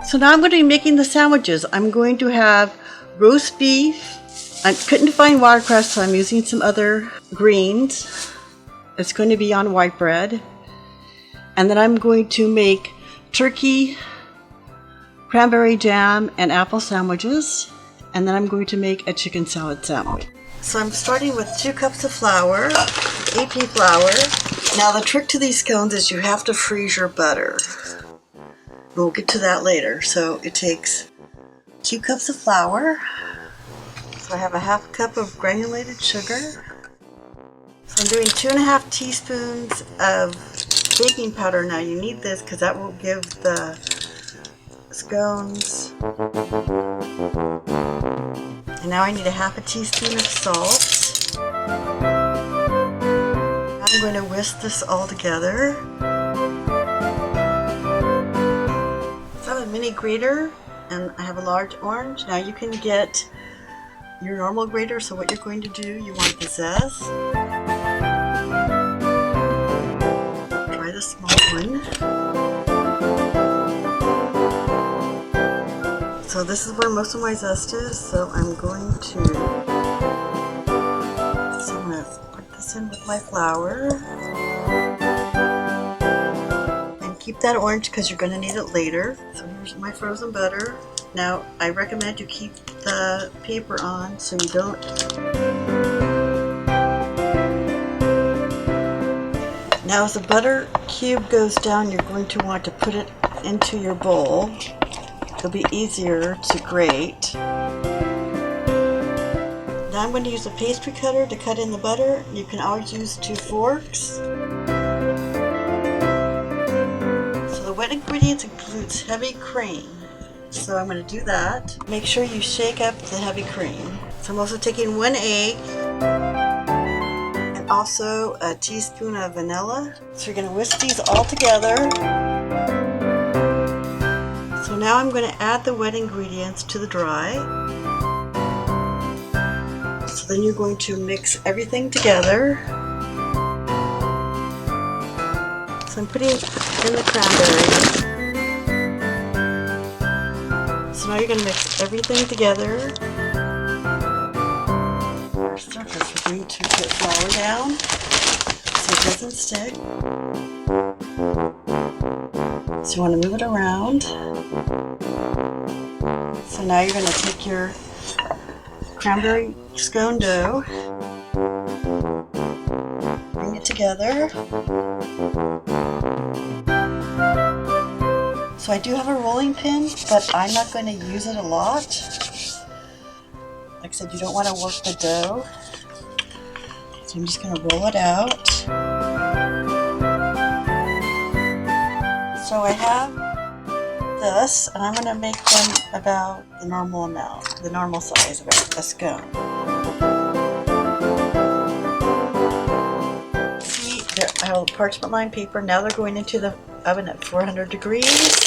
So now I'm going to be making the sandwiches. I'm going to have roast beef. I couldn't find watercress, so I'm using some other greens. It's going to be on white bread. And then I'm going to make turkey, cranberry jam, and apple sandwiches. And then I'm going to make a chicken salad sandwich. So I'm starting with 2 cups of flour, AP flour. Now the trick to these scones is you have to freeze your butter. We'll get to that later. So it takes 2 cups of flour. So I have a 1/2 cup of granulated sugar. So I'm doing 2.5 teaspoons of baking powder. Now you need this because that will give the scones. And now I need a 1/2 teaspoon of salt. I'm going to whisk this all together. So I have a mini grater and I have a large orange. Now you can get your normal grater, so what you're going to do, you want the zest. Try the small one. So this is where most of my zest is, so I'm going to put this in with my flour. And keep that orange because you're going to need it later. So here's my frozen butter. Now I recommend you keep the paper on so you don't. Now as the butter cube goes down, you're going to want to put it into your bowl. It'll be easier to grate. Now I'm going to use a pastry cutter to cut in the butter. You can always use 2 forks. So the wet ingredients includes heavy cream. So I'm going to do that. Make sure you shake up the heavy cream. So I'm also taking 1 egg and also a teaspoon of vanilla. So you're going to whisk these all together. So now I'm going to add the wet ingredients to the dry. So then you're going to mix everything together. So I'm putting in the cranberries. So now you're going to mix everything together. For surface, we're going to put flour down so it doesn't stick. So you want to move it around. So now you're going to take your cranberry scone dough, bring it together. So I do have a rolling pin, but I'm not going to use it a lot. Like I said, you don't want to work the dough. So I'm just going to roll it out. So I have this, and I'm going to make them about the normal amount, the normal size of a scone. See, I have parchment lined paper. Now they're going into the oven at 400 degrees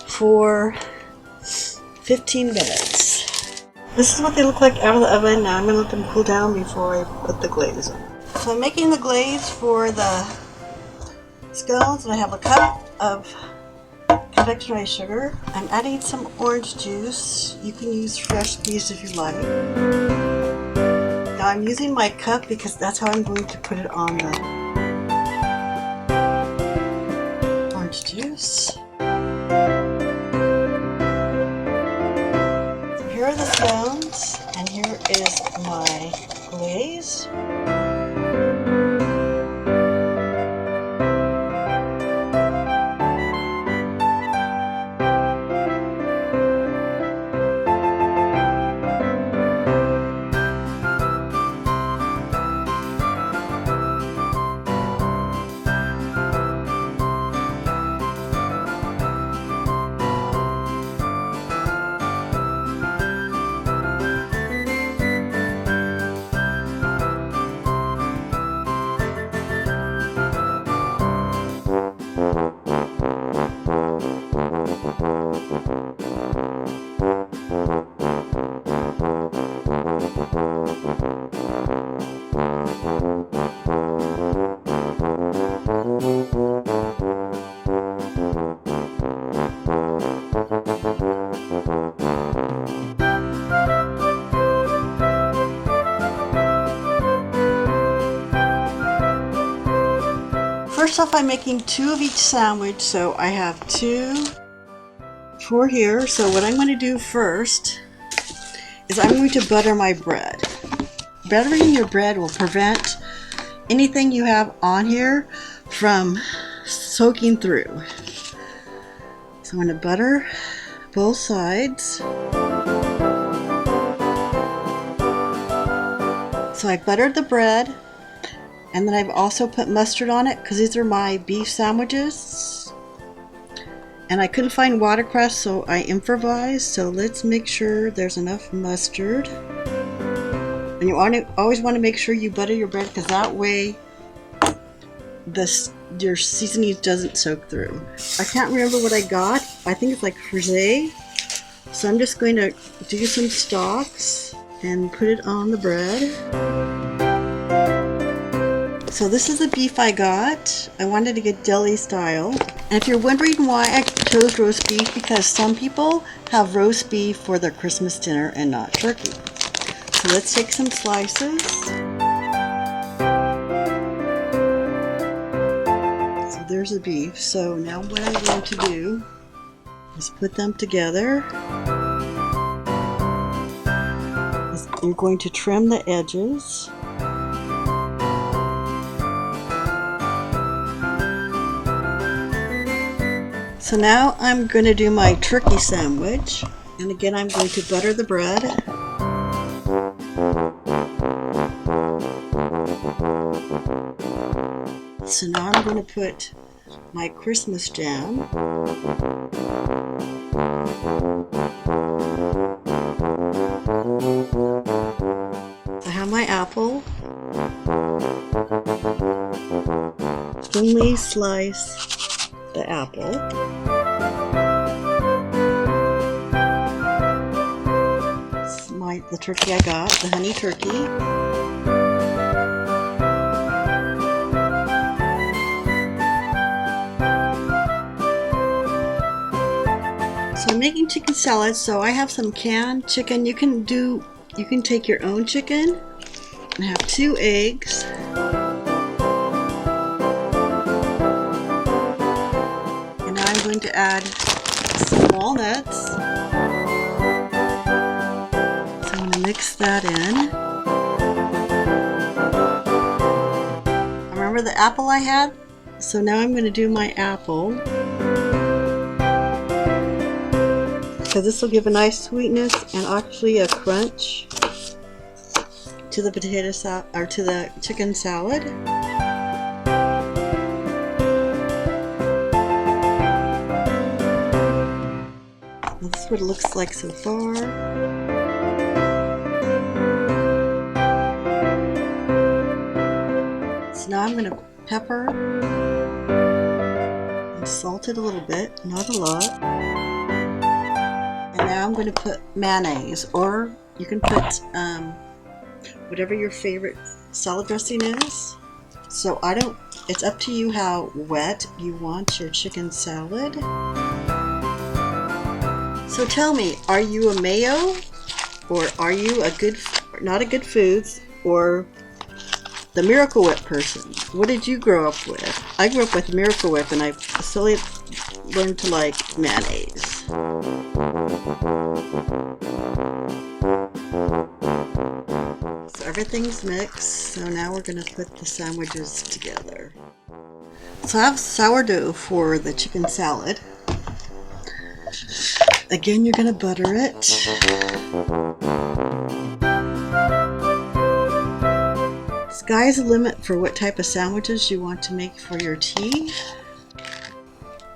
for 15 minutes. This is what they look like out of the oven. Now I'm going to let them cool down before I put the glaze on. So I'm making the glaze for the scones, and I have a cup of confectionery sugar. I'm adding some orange juice. You can use fresh squeezed if you like. Now I'm using my cup because that's how I'm going to put it on the orange juice. So here are the scones, and here is my glaze. off by making 2 of each sandwich, so I have 2 for here. So what I'm going to do first is I'm going to butter my bread. Buttering your bread will prevent anything you have on here from soaking through. So I'm going to butter both sides. So I buttered the bread, and then I've also put mustard on it because these are my beef sandwiches. And I couldn't find watercress, so I improvised. So let's make sure there's enough mustard. And you always want to make sure you butter your bread, because that way your seasoning doesn't soak through. I can't remember what I got. I think it's like frisee. So I'm just going to do some stalks and put it on the bread. So this is the beef I got. I wanted to get deli style. And if you're wondering why I chose roast beef, because some people have roast beef for their Christmas dinner and not turkey. So let's take some slices. So there's the beef. So now what I'm going to do is put them together. I'm going to trim the edges. So now I'm going to do my turkey sandwich. And again, I'm going to butter the bread. So now I'm going to put my Christmas jam. I have my apple. Thinly slice the apple. This is the turkey I got, the honey turkey. So I'm making chicken salad, so I have some canned chicken. You can take your own chicken. I have 2 eggs. And now I'm going to add some walnuts. So I'm going to mix that in. Remember the apple I had? So now I'm going to do my apple. So this will give a nice sweetness and actually a crunch to the potato salad, or to the chicken salad. This is what it looks like so far. So now I'm going to pepper and salt it a little bit, not a lot. And now I'm going to put mayonnaise, or you can put whatever your favorite salad dressing is. So it's up to you how wet you want your chicken salad. So tell me, are you a mayo, or are you not a Good Foods, or the Miracle Whip person? What did you grow up with? I grew up with Miracle Whip, and I slowly learned to like mayonnaise. So everything's mixed, so now we're going to put the sandwiches together. So I have sourdough for the chicken salad. Again, you're going to butter it. Sky's the limit for what type of sandwiches you want to make for your tea.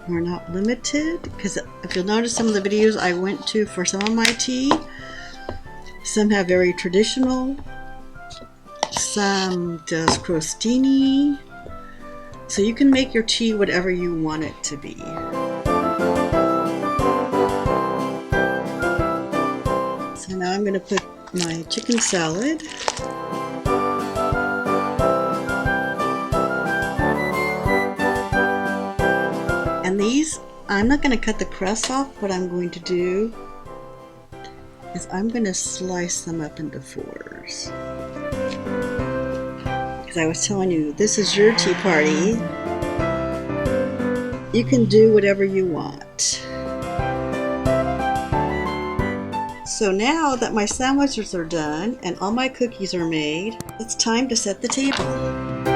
We're not limited, because if you'll notice some of the videos I went to for some of my tea, some have very traditional, some does crostini, so you can make your tea whatever you want it to be. So now I'm going to put my chicken salad. And these, I'm not going to cut the crust off. What I'm going to do is I'm going to slice them up into 4s. Because I was telling you, this is your tea party. You can do whatever you want. So now that my sandwiches are done and all my cookies are made, it's time to set the table.